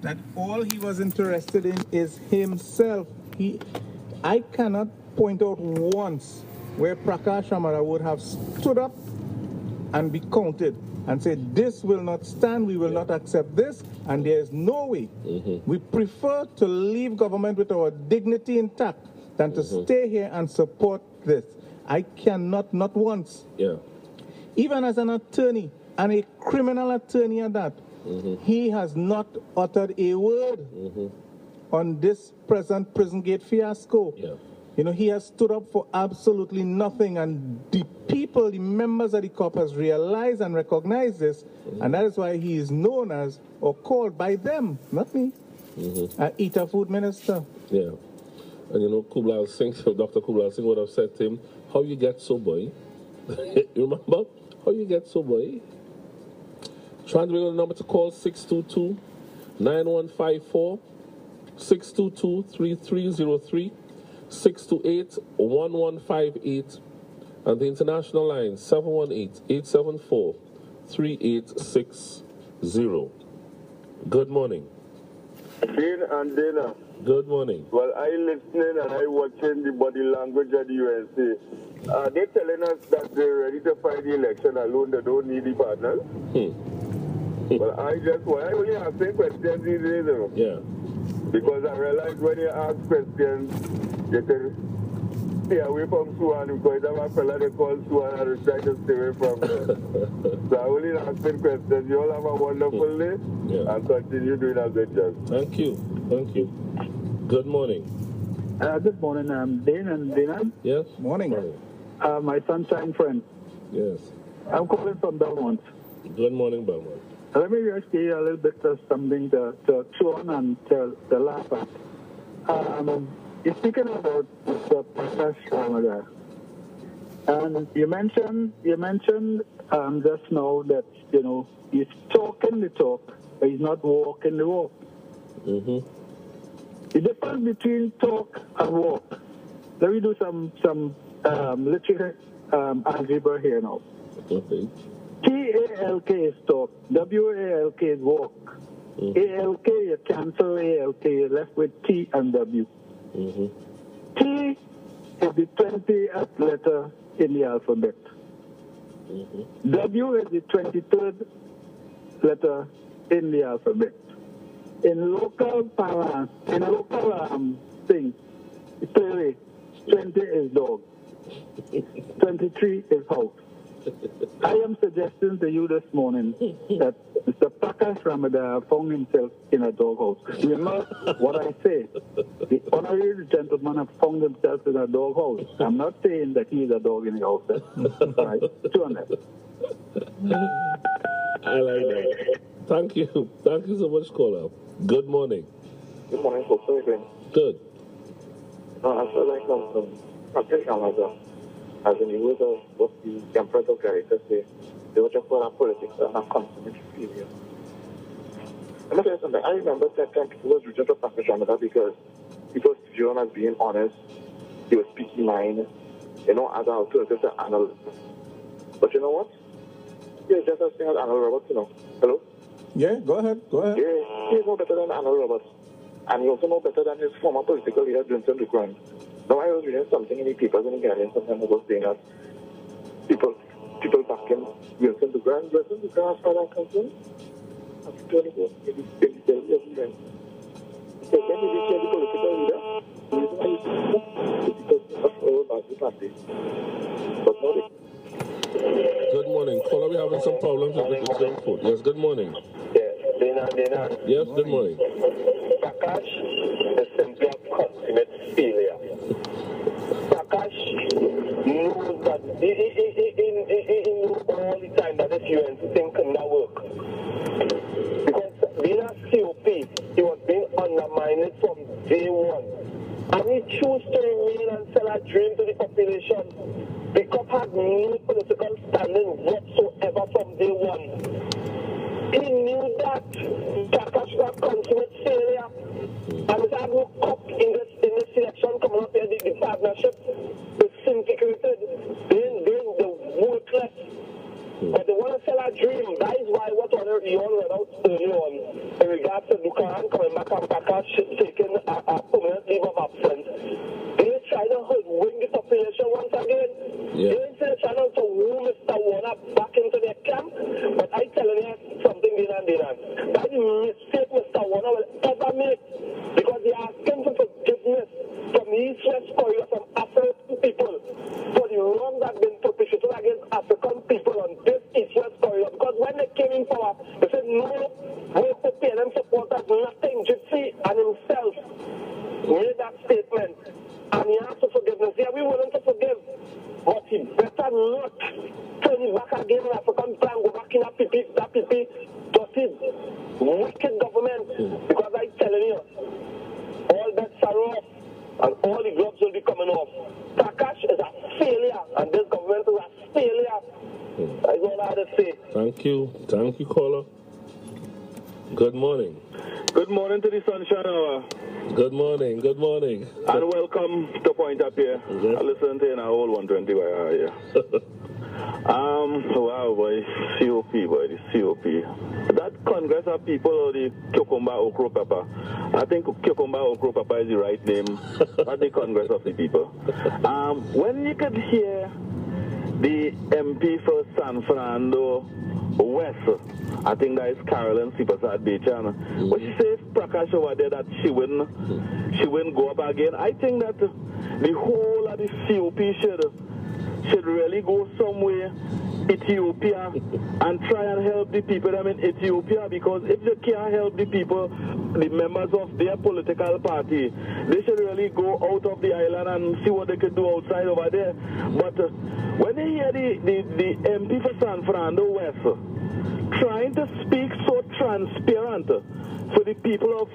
that all he was interested in is himself. I cannot point out once where Prakash Amara would have stood up and be counted and said, this will not stand, we will not accept this, and there is no way. We prefer to leave government with our dignity intact than to stay here and support this. I cannot, not once. Even as an attorney, and a criminal attorney at that, he has not uttered a word on this present prison gate fiasco. You know, he has stood up for absolutely nothing, and the people, the members of the COP has realized and recognized this, and that is why he is known as, or called by them, not me, Eater Food Minister. And you know, Kublai Singh, Dr. Kublai Singh would have said to him, how you get so, boy? You remember? How you get so, boy? Trying to bring on the number to call 622-9154, 622-3303, 628-1158, and the international line 718-874-3860. Good morning. Dean and Dana. Good morning. Well, I listening and I watching the body language of the UNC. They're telling us that they're ready to fight the election alone. They don't need the partners. Well, I only asking questions these days. Because I realized when you ask questions, you can stay away from Suwan, because I'm a fella they call Suwan and I try to stay away from them. So I only asking questions. You all have a wonderful day and continue doing a good job. Thank you. Thank you. Good morning. Good morning, Dane and Dana. Yes. Morning. My sunshine friend. Yes. I'm calling from Belmont. Good morning, Belmont. Let me just give you a little bit of something to chew on and to laugh at. You're speaking about the Prakash Ramadan. And you mentioned just now that, you know, he's talking the talk, but he's not walking the walk. The difference between talk and walk. Let me do some literature algebra here now. Okay. T-A-L-K is talk. W-A-L-K is walk. A-L-K, you cancel A-L-K, you're left with T and W. T is the 20th letter in the alphabet. W is the 23rd letter in the alphabet. In local parlance, in local thing, clearly 20 is dog, 23 is house. I am suggesting to you this morning that Mr. Prakash Ramadan found himself in a doghouse. Remember what I say. The honorary gentleman has found himself in a doghouse. I'm not saying that he is a dog in the house. All right, 200. I like that. Thank you. Thank you so much, caller. Good morning. Good morning, folks. How are you doing? Good. I feel like Prakash Ramadan, as in the words of what the temperate of characters say, they were just for our politics and our consummate failure. Let me tell you something. I remember that time people was rejected for Prakash Ramadan because people viewed him as being honest. He was speaking mind, you know, as an alternative to Arnold. But you know what? He is just as thing as Arnold Roberts, you know. Hello? Yeah, go ahead. Yeah, he is no better than Arnold Roberts. And he also no better than his former political leader, Vincent Legrand. Now, I was reading something in the papers in the Guardian sometime ago saying that people backing Vincent Legrand. Vincent Legrand, as far as I'm concerned, has turned over in the belly of the men. So when he became the political leader, the reason why he is because of our party party. But now they... Good morning. Caller, we're having some problems with the junk food. Yes, good morning. Dana. Yes, good morning. Prakash is simply a consummate failure. Prakash knows that he knew all the time that this UNC thing could not work. Because being a COP, he was being undermined from day one. And he chose to remain and sell a dream to the population. The COP had no political standing whatsoever from day one. He knew that Prakash was a consummate failure. And it had no COP in this election coming up here, the partnership, disintegrated, being the worthless. But they want to sell a dream. That is why what you all read out earlier on in regards to Dukan, man coming back and Prakash taking a permanent leave of absence, they try to wing the population once again. They're trying to woo Mr. Warner back into their camp. But I telling you something, Dinan. That the mistake Mr. Warner will ever make, because they are asking for forgiveness from the East-West corridor, from African people, for the wrong that has been perpetrated against African people on this East-West corridor. Because when they came in power, they said, no, we're preparing them supporters, nothing. Gypsy and himself made that statement. And he asked for forgiveness. Yeah, we're willing to forgive. But he better not turn it back again in African plan, go back in that PP, dirty, wicked government. Because I'm telling you, all bets are off, and all the gloves will be coming off. Prakash is a failure, and this government is a failure. That's all I have to say. Thank you. Thank you, caller. Good morning. Good morning to the Sunshine Hour. Good morning. Good morning. And welcome to Point Up here. Yes. I listen to you in a whole 120 by hour here. Wow, boy, COP, boy, the COP. That Congress of people or the Cucumber Okro Papa. I think Cucumber Okro Papa is the right name, not the Congress of the people. When you could hear the MP for San Fernando West, I think that is Carolyn Sipasad Bechan. But she says Prakash over there that she wouldn't go up again. I think that the whole of the COP should really go somewhere, Ethiopia, and try and help the people in Ethiopia, because if they can't help the people, the members of their political party, they should really go out of the island and see what they can do outside over there. But when they hear the MP for San Fernando West trying to speak so transparent for the people of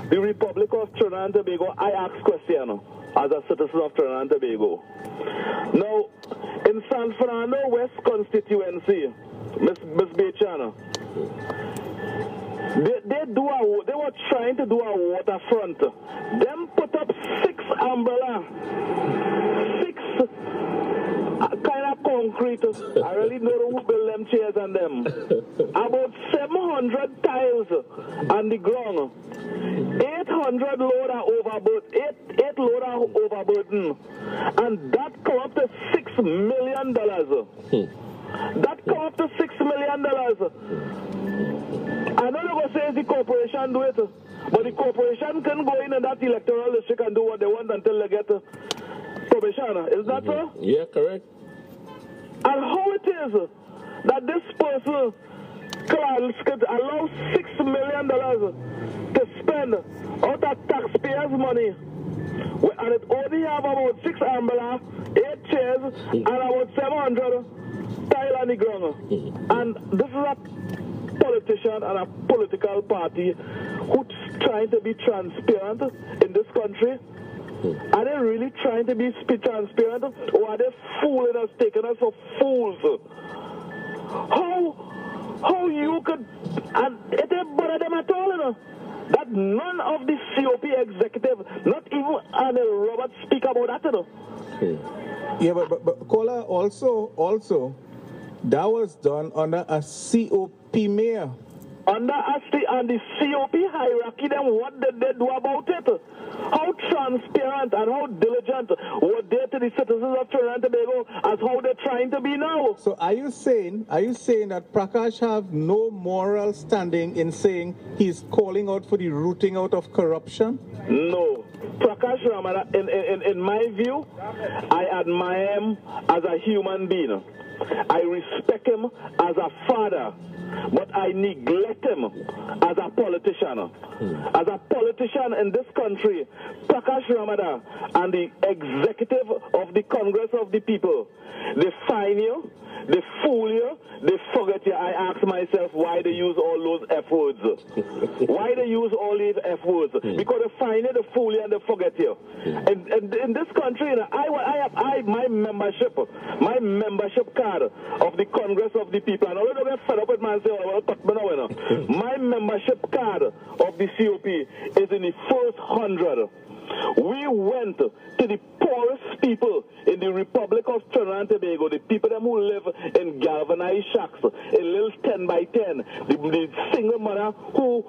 the Republic of Trinidad and Tobago, I ask question as a citizen of Trinidad and Tobago. Now, in San Fernando West constituency, Ms. Bechan, they were trying to do a waterfront. Them put up 6 umbrella, 6 kind of concrete. I really don't know who built them chairs and them. About 700 tiles on the ground. 800 loader overboard, 8 loader overburden, and that come up to $6 million. That come up to $6 million. I know they will say the corporation do it, but the corporation can go in that electoral district and do what they want until they get probation. Is that so? Yeah, correct. And how it is that this person could allow $6 million to spend out of taxpayers' money, and it only have about 6 umbrella, 8 chairs, and about 700 tile on the ground. And this is a politician and a political party who's trying to be transparent in this country. Are they really trying to be transparent, or are they fooling us, taking us for fools? How you could, and it ain't bother them at all, you know, that none of the COP executive, not even Anil Roberts, speak about that, you know. Yeah, but caller, also, that was done under a COP mayor. Under the COP hierarchy, then what did they do about it? How transparent and how diligent were they to the citizens of Trinidad and Tobago as how they're trying to be now? So are you saying that Prakash have no moral standing in saying he's calling out for the rooting out of corruption? No. Prakash Ramana, in my view, I admire him as a human being. I respect him as a father, but I neglect him as a politician. As a politician in this country, Prakash Ramada and the executive of the Congress of the People, they fine you, they fool you, they forget you. I ask myself why they use all those F words. Why they use all these F words? Because they fine you, they fool you, and they forget you. And in this country, you know, I have my membership card of the Congress of the People. And I don't get fed up with man say, well, talk me now. My membership card of the COP is in the first 100. We went to the poorest people in the Republic of Trinidad and Tobago, the people them who live in galvanized shacks, in little 10 by 10, the single mother who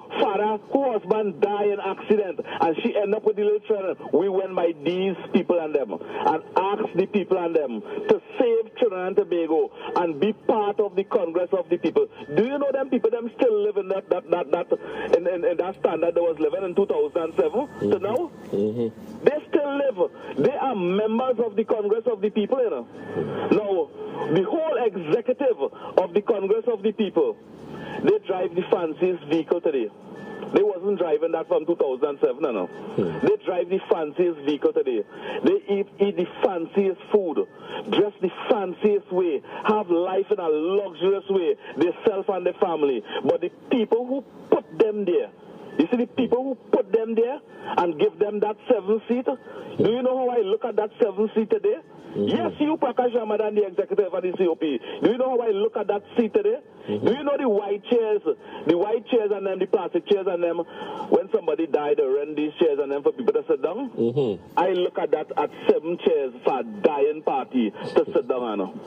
husband died in accident, and she ended up with the little children. We went by these people and them, and asked the people and them to save Trinidad and Tobago and be part of the Congress of the People. Do you know them people them still live in that standard that was living in 2007 to now? They still live. They are members of the Congress of the People, you know. Now, the whole executive of the Congress of the People, they drive the fanciest vehicle today. They wasn't driving that from 2007, no. They drive the fanciest vehicle today. They eat the fanciest food, dress the fanciest way, have life in a luxurious way, themselves and their family. But the people who put them there, you see the people who put them there and give them that 7th seat, do you know how I look at that 7th seat today? Yes, you, Prakash Ramadan, the executive of the COP. Do you know how I look at that seat today? Do you know the white chairs and then the plastic chairs and them, when somebody died, they rent these chairs and them for people to sit down? I look at that at 7 chairs for a dying party to sit down on.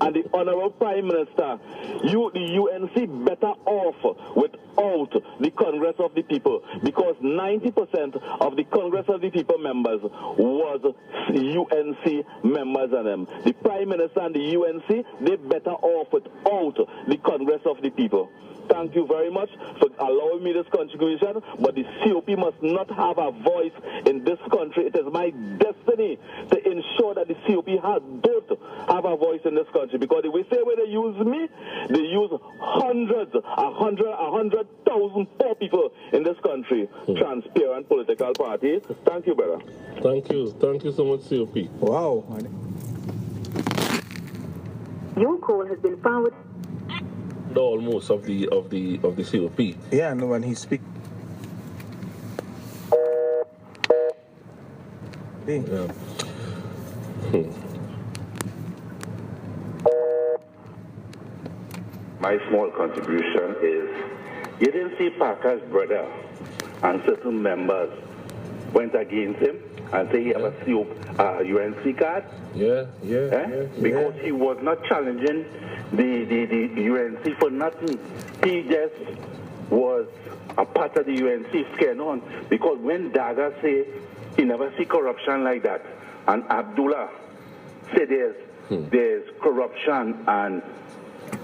And the Honorable Prime Minister, the UNC better off without the Congress of the People, because 90% of the Congress of the People members was UNC members and them. The Prime Minister and the UNC, they better off without the Congress of the People. Thank you very much for allowing me this contribution, but the COP must not have a voice in this country. It is my destiny to ensure that the COP don't have a voice in this country, because the way they use me, they use 100,000 poor people in this country. Transparent political party. Thank you, brother. Thank you so much, COP. Wow. Your call has been forwarded. Almost of the COP. Yeah, no, when he speak. Yeah. My small contribution is, you didn't see Parker's brother and certain members went against him and say he have a UNC card? Because he was not challenging the UNC for nothing. He just was a part of the UNC scared on. Because when Daga say he never see corruption like that, and Abdullah said there's corruption and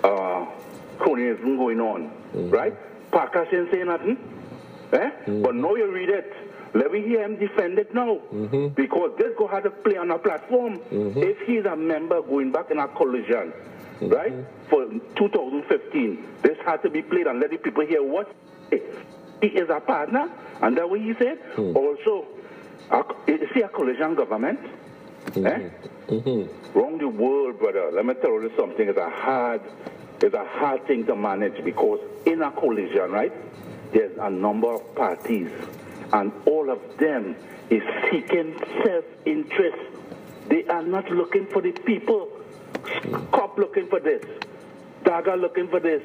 cronyism going on, right? Parker didn't say nothing. But now you read it. Let me hear him defend it now. Because this go have to play on a platform. If he's a member going back in a collision, right, for 2015, this had to be played and let the people hear what he is a partner, and that what he said. Also, is he a collision government? Wrong the world, brother. Let me tell you something. It's a hard thing to manage, because in a collision, right, there's a number of parties, and all of them is seeking self-interest. They are not looking for the people. Cop looking for this. Daga looking for this.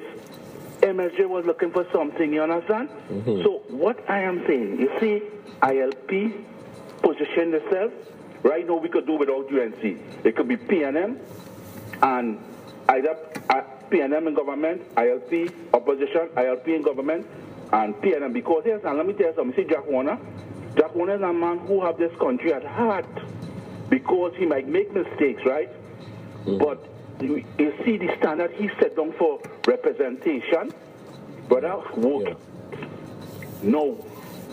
MSJ was looking for something, you understand? So what I am saying, you see, ILP position itself. Right now we could do without UNC. It could be PNM, and either PNM in government, ILP opposition, ILP in government, and PNM. Because yes, and let me tell you something. See Jack Warner? Jack Warner is a man who have this country at heart, because he might make mistakes, right? But you see the standard he set down for representation, brother, work. No,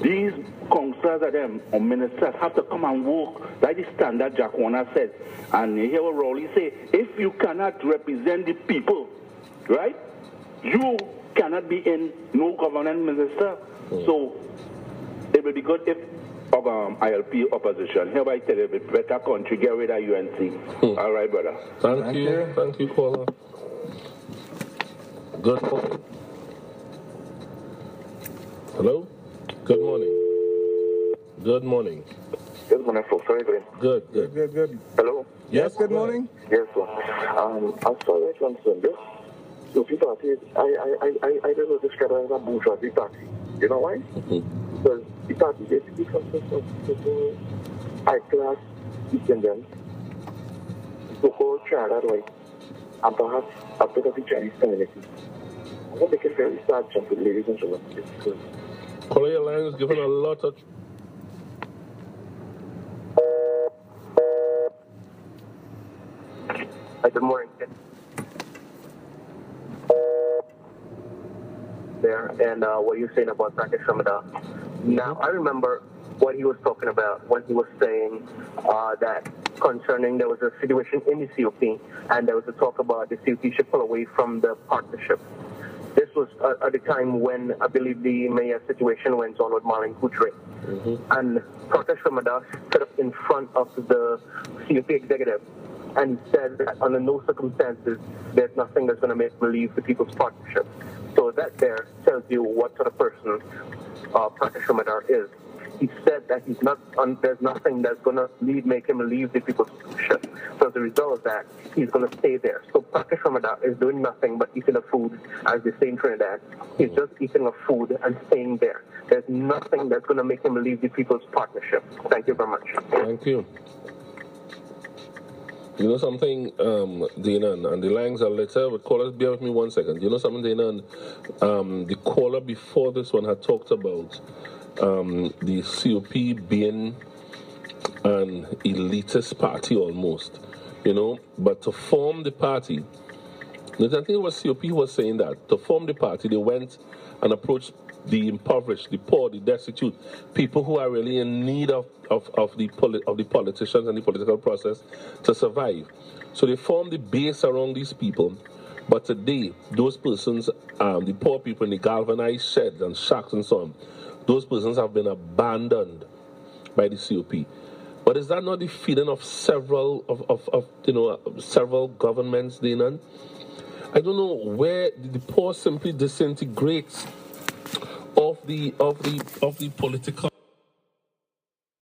these councillors of them or ministers have to come and work like the standard Jack Warner said. And you hear what Rowley say, if you cannot represent the people, right, you cannot be in no government minister. So it will be good if ILP opposition. Hereby tell you, better country, get rid of UNC. All right, brother. Thank you, caller. Good morning. Hello? Good morning. Good morning. Good morning, folks. How are you doing? Good. Hello? Yes, good morning. Yes, sir. As far as I'm concerned, this Sophie party, I don't know, describe it as a bourgeoisie party. You know why? Because the party basically consists of people, high-class descendants, so-called Trinidad white, and perhaps a bit of the Chinese community. I want to make a very sad jump with ladies and gentlemen. Because Caller, your line is given a lot of... good morning. There, and what you're saying about Rakesh Ramada. Now, I remember what he was talking about when he was saying that concerning there was a situation in the COP, and there was a talk about the COP should pull away from the partnership. This was at the time when I believe the mayor situation went on with Marlene Kuttre. And Rakesh Ramada stood up in front of the COP executive and said that under no circumstances there's nothing that's going to make him leave the People's Partnership. So that there tells you what sort of person Rakesh Ramada is. He said that he's not. There's nothing that's going to make him leave the People's Partnership. So as a result of that, he's going to stay there. So Rakesh Ramada is doing nothing but eating a food, as they say in Trinidad. He's just eating a food and staying there. There's nothing that's going to make him leave the People's Partnership. Thank you very much. Thank you. You know something, Dana, and the lines are later, but callers, bear with me 1 second. You know something, Dana, the caller before this one had talked about the COP being an elitist party almost, you know, but to form the party, I think it was COP who was saying that, to form the party, they went and approached the impoverished, the poor, the destitute, people who are really in need of the politicians and the political process to survive. So they formed the base around these people. But today, those persons, the poor people in the galvanized sheds and shacks and so on, those persons have been abandoned by the COP. But is that not the feeling of several several governments, Dana? I don't know where the poor simply disintegrates of the political